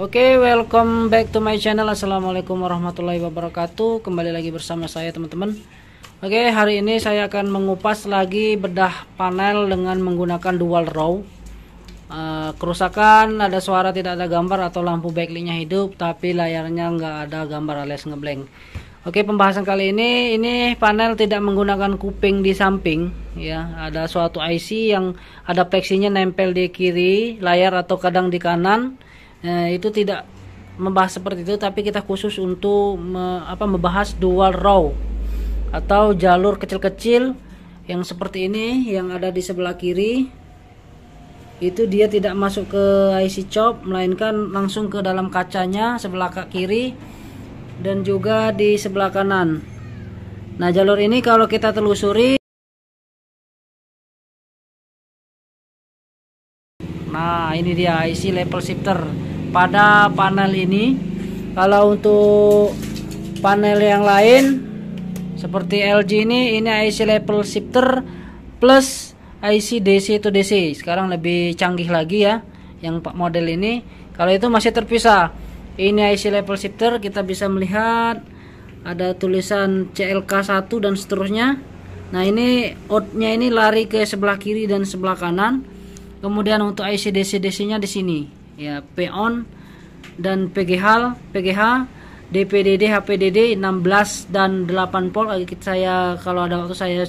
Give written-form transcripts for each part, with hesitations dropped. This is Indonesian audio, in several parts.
Oke, welcome back to my channel. Assalamualaikum warahmatullahi wabarakatuh. Kembali lagi bersama saya teman-teman. Oke, hari ini saya akan mengupas lagi bedah panel dengan menggunakan dual row. Kerusakan, ada suara tidak ada gambar atau lampu backlightnya hidup tapi layarnya nggak ada gambar alias ngeblank. Oke, pembahasan kali ini panel tidak menggunakan kuping di samping ya. Ada suatu IC yang ada fleksinya nempel di kiri layar atau kadang di kanan. Itu tidak membahas seperti itu, tapi kita khusus untuk membahas dual row atau jalur kecil-kecil yang seperti ini yang ada di sebelah kiri. Itu dia tidak masuk ke IC chop, melainkan langsung ke dalam kacanya sebelah kiri dan juga di sebelah kanan. Nah, jalur ini kalau kita telusuri, nah ini dia IC level shifter pada panel ini. Kalau untuk panel yang lain seperti LG ini IC level shifter plus IC DC to DC. Sekarang lebih canggih lagi ya yang model ini. Kalau itu masih terpisah. Ini IC level shifter, kita bisa melihat ada tulisan CLK1 dan seterusnya. Nah, ini outnya ini lari ke sebelah kiri dan sebelah kanan. Kemudian untuk IC DC nya di sini ya, P-on dan PGH, DPDD, HPDD 16 dan 8 volt. Saya kalau ada waktu saya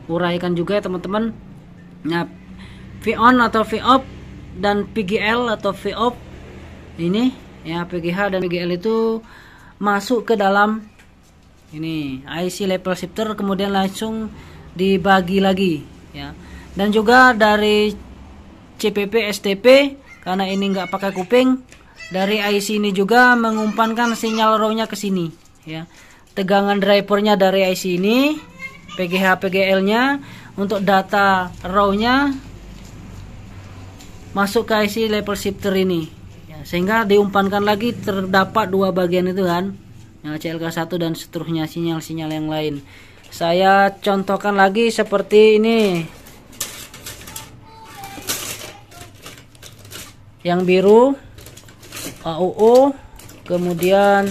uraikan juga ya teman-teman. Nah, V-on atau V-off dan PGL atau V-off ini ya, PGH dan PGL itu masuk ke dalam ini IC level shifter, kemudian langsung dibagi lagi ya. Dan juga dari CPP STP, karena ini nggak pakai kuping, dari IC ini juga mengumpankan sinyal row-nya ke sini ya. Tegangan drivernya dari IC ini, PGH PGL-nya, untuk data row-nya masuk ke IC level shifter ini ya, sehingga diumpankan lagi terdapat dua bagian itu kan ya, CLK1 dan seterusnya, sinyal-sinyal yang lain. Saya contohkan lagi seperti ini. Yang biru AUO, kemudian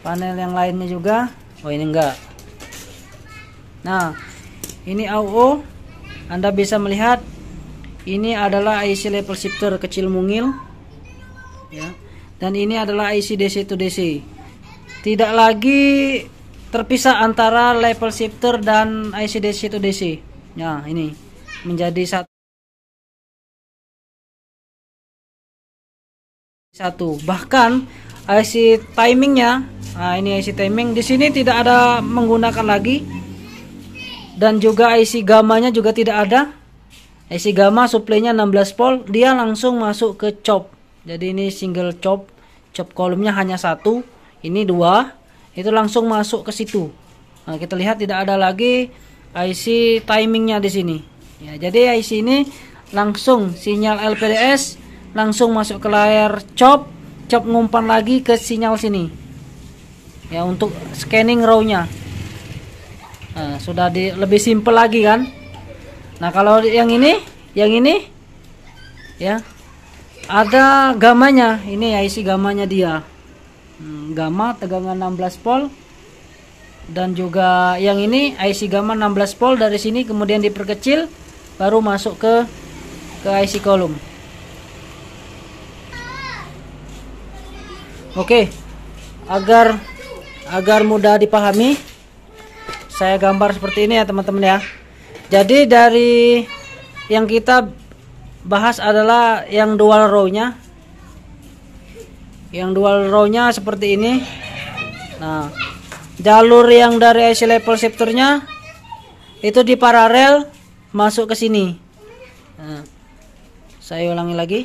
panel yang lainnya juga. Oh, ini enggak. Nah, ini AUO. Anda bisa melihat ini adalah IC level shifter kecil mungil ya. Dan ini adalah IC DC to DC. Tidak lagi terpisah antara level shifter dan IC DC to DC. Nah, ini menjadi satu. Bahkan IC timingnya, nah ini IC timing di sini tidak ada menggunakan lagi, dan juga IC gamanya juga tidak ada. IC gamma suplainya 16 volt, dia langsung masuk ke chop. Jadi ini single chop kolomnya hanya satu, ini dua, itu langsung masuk ke situ. Nah, kita lihat tidak ada lagi IC timingnya di sini. Ya, jadi IC ini langsung sinyal LPDS langsung masuk ke layar chop ngumpan lagi ke sinyal sini ya, untuk scanning row-nya. Nah, sudah lebih simple lagi kan. Nah, kalau yang ini ya ada gamanya. Ini IC gamanya dia, gamma tegangan 16 volt, dan juga yang ini IC gamma 16 volt. Dari sini kemudian diperkecil baru masuk ke IC kolom. Oke, agar mudah dipahami, saya gambar seperti ini ya teman-teman ya. Jadi dari yang kita bahas adalah yang dual row-nya. Yang dual row-nya seperti ini. Nah, jalur yang dari IC level shifter-nya itu di paralel masuk ke sini. Nah, saya ulangi lagi.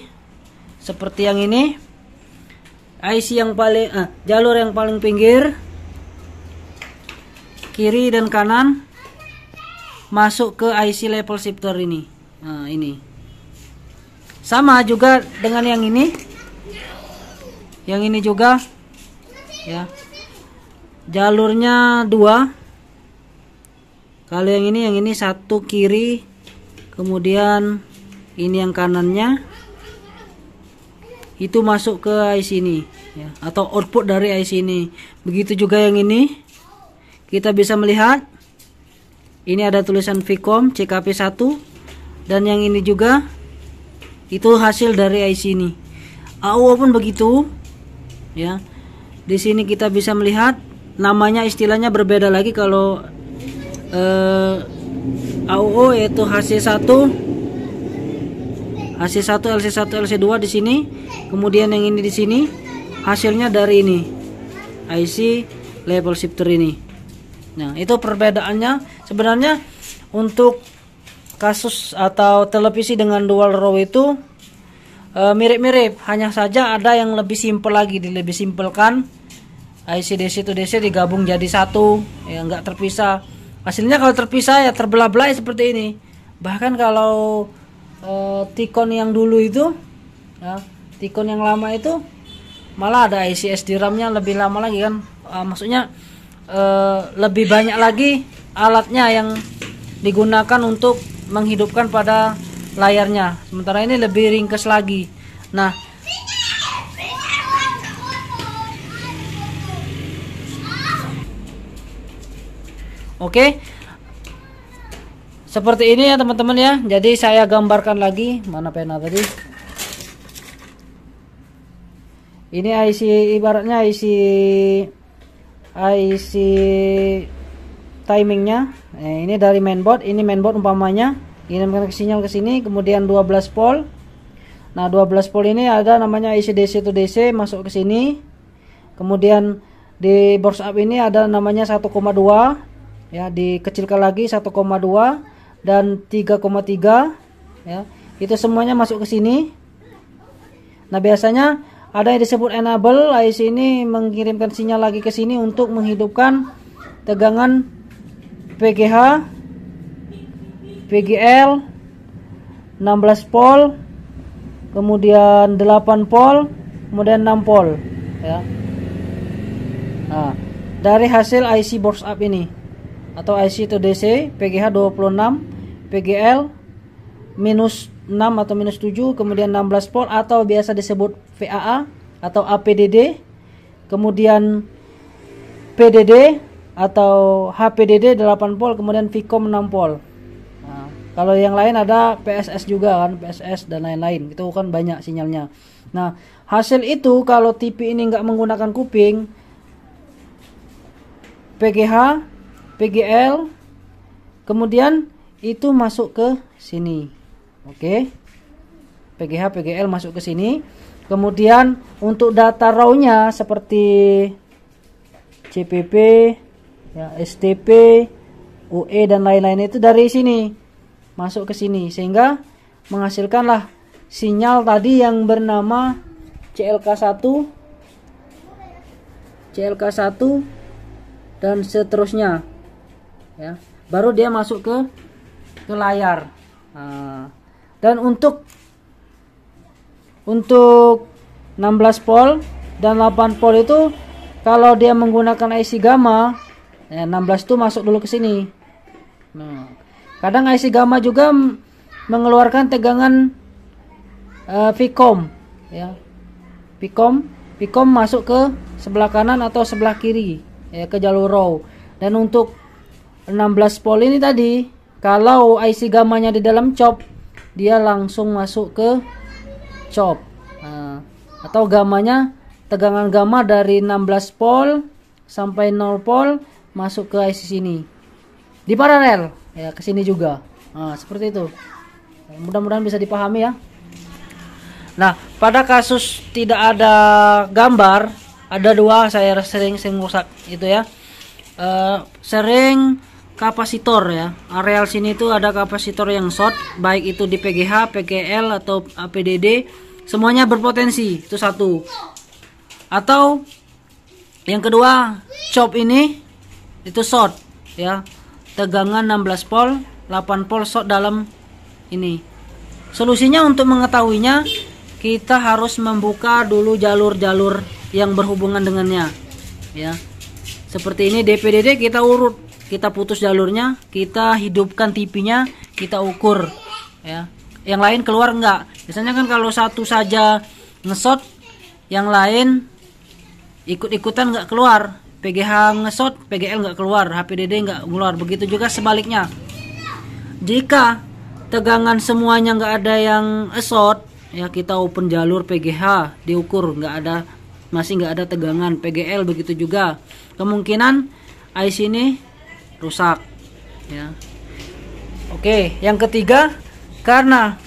Seperti yang ini. IC yang paling jalur yang paling pinggir kiri dan kanan masuk ke IC level shifter ini. Nah, ini sama juga dengan yang ini. Yang ini juga ya, jalurnya dua. Kalau yang ini satu kiri, kemudian ini yang kanannya, itu masuk ke IC ini ya, atau output dari IC ini. Begitu juga yang ini, kita bisa melihat ini ada tulisan Vcom CKP1, dan yang ini juga itu hasil dari IC ini. AUO pun begitu ya. Di sini kita bisa melihat namanya, istilahnya berbeda lagi. Kalau AUO yaitu HC1 LC1 LC2 di sini. Kemudian yang ini di sini hasilnya dari ini IC level shifter ini. Nah, itu perbedaannya. Sebenarnya untuk kasus atau televisi dengan dual row itu mirip-mirip, hanya saja ada yang lebih simpel lagi, lebih simpelkan. IC DC to DC digabung jadi satu, ya nggak terpisah. Hasilnya kalau terpisah ya terbelah-belah seperti ini. Bahkan kalau Tikon yang dulu itu ya, Tikon yang lama itu malah ada IC SD RAM-nya lebih lama lagi kan, maksudnya lebih banyak lagi alatnya yang digunakan untuk menghidupkan pada layarnya. Sementara ini lebih ringkas lagi. Nah, oke, seperti ini ya teman-teman ya. Jadi saya gambarkan lagi, mana pena tadi. Ini IC, ibaratnya IC timingnya. Ini dari mainboard, ini mainboard umpamanya kirimkan sinyal ke sini, kemudian 12 volt. Nah, 12 volt ini ada namanya IC DC to DC masuk ke sini. Kemudian di burst up ini ada namanya 1,2 ya, dikecilkan lagi 1,2 dan 3,3 ya. Itu semuanya masuk ke sini. Nah, biasanya ada yang disebut enable. IC ini mengirimkan sinyal lagi ke sini untuk menghidupkan tegangan PGH, PGL 16 volt, kemudian 8 volt, kemudian 6 volt ya. Nah, dari hasil IC burst up ini atau IC to DC, PGH 26, PGL minus 6 atau minus 7, kemudian 16 volt atau biasa disebut VAA atau APDD, kemudian PDD atau HPDD 8 volt, kemudian Vcom 6 volt. Nah, kalau yang lain ada PSS juga kan, PSS dan lain-lain, itu kan banyak sinyalnya. Nah, hasil itu kalau TV ini nggak menggunakan kuping, PGH, PGL, kemudian itu masuk ke sini. Oke, PGH, PGL masuk ke sini. Kemudian untuk data raw-nya seperti CPP, ya, STP, UE dan lain-lain itu dari sini masuk ke sini, sehingga menghasilkanlah sinyal tadi yang bernama CLK1, CLK1 dan seterusnya. Ya, baru dia masuk ke layar. Nah, dan untuk 16 volt dan 8 volt itu kalau dia menggunakan IC gamma, ya 16 itu masuk dulu ke sini. Nah, kadang IC gamma juga mengeluarkan tegangan Vcom ya. Vcom masuk ke sebelah kanan atau sebelah kiri ya, ke jalur raw. Dan untuk 16 volt ini tadi, kalau IC gammanya di dalam chop, dia langsung masuk ke chop. Nah, atau gammanya, tegangan gamma dari 16 volt sampai 0 volt masuk ke IC sini. Di paralel ya ke sini juga. Nah, seperti itu. Mudah-mudahan bisa dipahami ya. Nah, pada kasus tidak ada gambar, ada dua saya sering rusak itu ya. Sering kapasitor ya. Areal sini itu ada kapasitor yang short, baik itu di PGH, PGL atau APDD, semuanya berpotensi. Itu satu. Atau yang kedua, chop ini itu short ya. Tegangan 16 volt, 8 volt short dalam ini. Solusinya untuk mengetahuinya, kita harus membuka dulu jalur-jalur yang berhubungan dengannya ya. Seperti ini DPDD kita urut, kita putus jalurnya, kita hidupkan TV-nya, kita ukur ya. Yang lain keluar enggak. Biasanya kan kalau satu saja ngesot yang lain ikut-ikutan nggak keluar. PGH ngesot, PGL nggak keluar, HPDD nggak keluar. Begitu juga sebaliknya. Jika tegangan semuanya nggak ada yang short, ya kita open jalur PGH, diukur nggak ada, masih nggak ada tegangan. PGL begitu juga, kemungkinan IC ini rusak, ya. Oke, yang ketiga, karena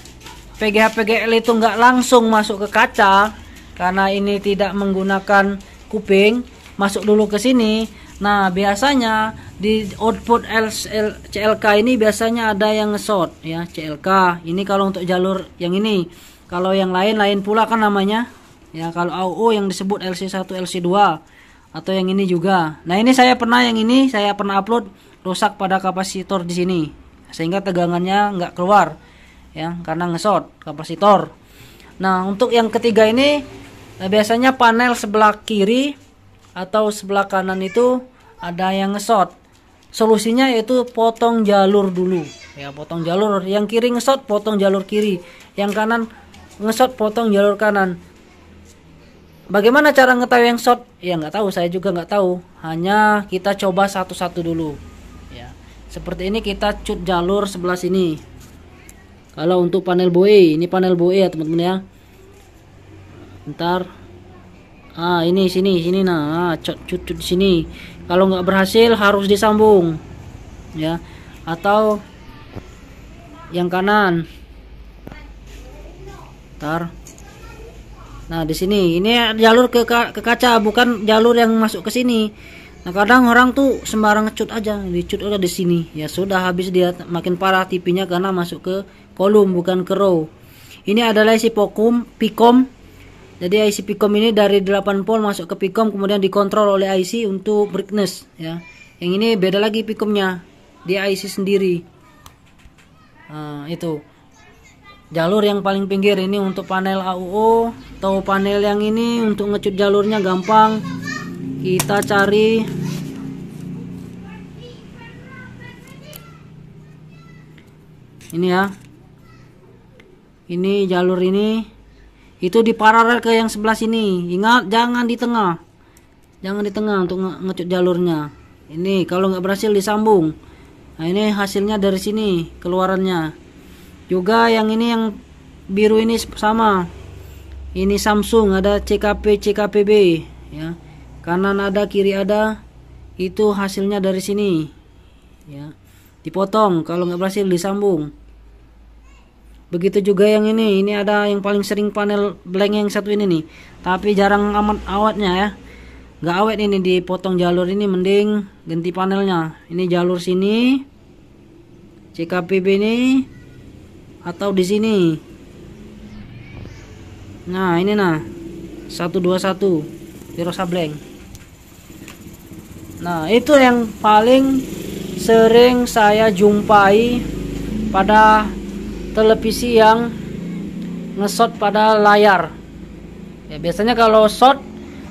PGH PGL itu nggak langsung masuk ke kaca, karena ini tidak menggunakan kuping, masuk dulu ke sini. Nah, biasanya di output CLK ini biasanya ada yang nge-short, ya, CLK. Ini kalau untuk jalur yang ini. Kalau yang lain pula kan namanya. Ya, kalau AUO yang disebut LC1, LC2 atau yang ini juga. Nah, ini saya pernah upload rusak pada kapasitor di sini. Sehingga tegangannya nggak keluar, ya, karena nge-short kapasitor. Nah, untuk yang ketiga ini biasanya panel sebelah kiri atau sebelah kanan itu ada yang nge-short. Solusinya yaitu potong jalur dulu, ya, potong jalur. Yang kiri nge-short, potong jalur kiri. Yang kanan nge-short, potong jalur kanan. Bagaimana cara ngetahui yang short? Ya nggak tahu, saya juga nggak tahu. Hanya kita coba satu-satu dulu, ya. Seperti ini kita cut jalur sebelah sini. Kalau untuk panel BOE, ini panel BOE ya teman-teman ya. Ntar ini sini nah, cut di sini. Kalau nggak berhasil harus disambung, ya, atau yang kanan. Ntar, nah di sini ini jalur ke kaca, bukan jalur yang masuk ke sini. Nah, kadang orang tuh sembarang cut aja, dicut udah di sini, ya sudah, habis dia makin parah tipinya karena masuk ke kolom bukan ke row. Ini adalah isi Picom. Jadi IC Picom ini dari 8 volt masuk ke Picom, kemudian dikontrol oleh IC untuk brightness, ya. Yang ini beda lagi Picomnya, dia IC sendiri. Nah, itu jalur yang paling pinggir ini untuk panel AUO atau panel yang ini untuk ngecut jalurnya gampang. Kita cari ini, ya. Ini jalur ini. Itu diparalel ke yang sebelah sini. Ingat, jangan di tengah. Jangan di tengah untuk ngecut jalurnya. Ini kalau nggak berhasil disambung. Nah, ini hasilnya dari sini keluarannya. Juga yang ini, yang biru ini sama. Ini Samsung, ada CKP CKPB, ya. Kanan ada, kiri ada. Itu hasilnya dari sini, ya. Dipotong kalau nggak berhasil disambung. Begitu juga yang ini ada yang paling sering panel blank yang satu ini nih, tapi jarang amat awetnya, ya. Nggak awet ini, dipotong jalur ini, mending ganti panelnya. Ini jalur sini CKPB ini atau di sini. Nah, ini nah 121 Pirosa blank. Nah, itu yang paling sering saya jumpai pada televisi yang nge-short pada layar. Ya, biasanya kalau short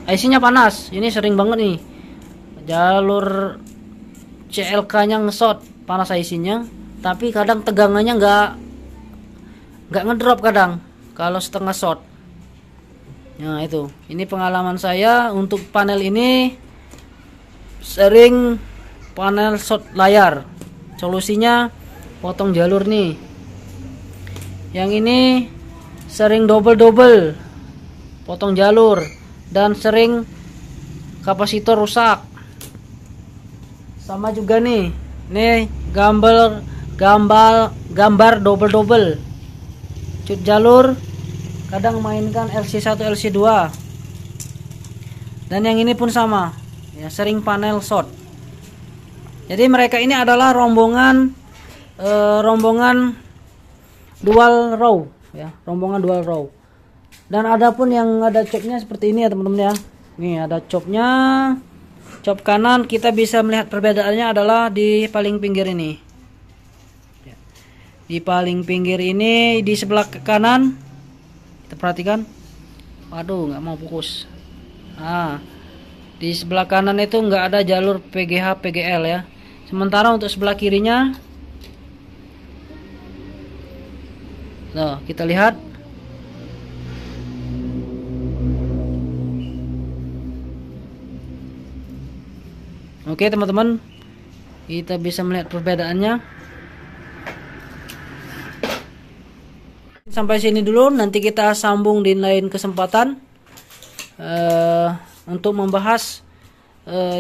IC-nya panas. Ini sering banget nih. Jalur CLK-nya nge-short, panas IC-nya, tapi kadang tegangannya nggak ngedrop kadang kalau setengah short. Nah, itu. Ini pengalaman saya untuk panel ini, sering panel short layar. Solusinya potong jalur nih. Yang ini sering double potong jalur, dan sering kapasitor rusak. Sama juga nih gambar double cut jalur, kadang mainkan LC1 LC2. Dan yang ini pun sama, ya, sering panel short. Jadi mereka ini adalah rombongan dual row, ya, rombongan dual row. Dan ada pun yang ada chopnya seperti ini, ya teman-teman, ya. Nih ada chopnya, chop kanan. Kita bisa melihat perbedaannya adalah di paling pinggir ini, ya. Di paling pinggir ini, di sebelah kanan, kita perhatikan. Waduh, nggak mau fokus. Nah, di sebelah kanan itu nggak ada jalur PGH PGL, ya. Sementara untuk sebelah kirinya, nah, kita lihat. Oke teman-teman, kita bisa melihat perbedaannya. Sampai sini dulu, nanti kita sambung di lain kesempatan untuk membahas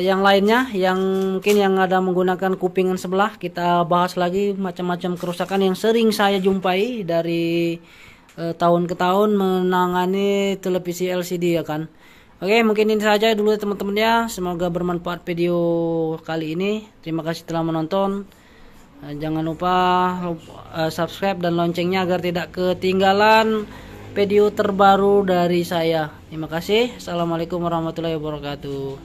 yang lainnya, yang mungkin yang ada menggunakan kupingan sebelah. Kita bahas lagi macam-macam kerusakan yang sering saya jumpai dari tahun ke tahun menangani televisi LCD ya kan. Oke, mungkin ini saja dulu teman-teman ya. Semoga bermanfaat video kali ini. Terima kasih telah menonton. Jangan lupa subscribe dan loncengnya agar tidak ketinggalan video terbaru dari saya. Terima kasih. Assalamualaikum warahmatullahi wabarakatuh.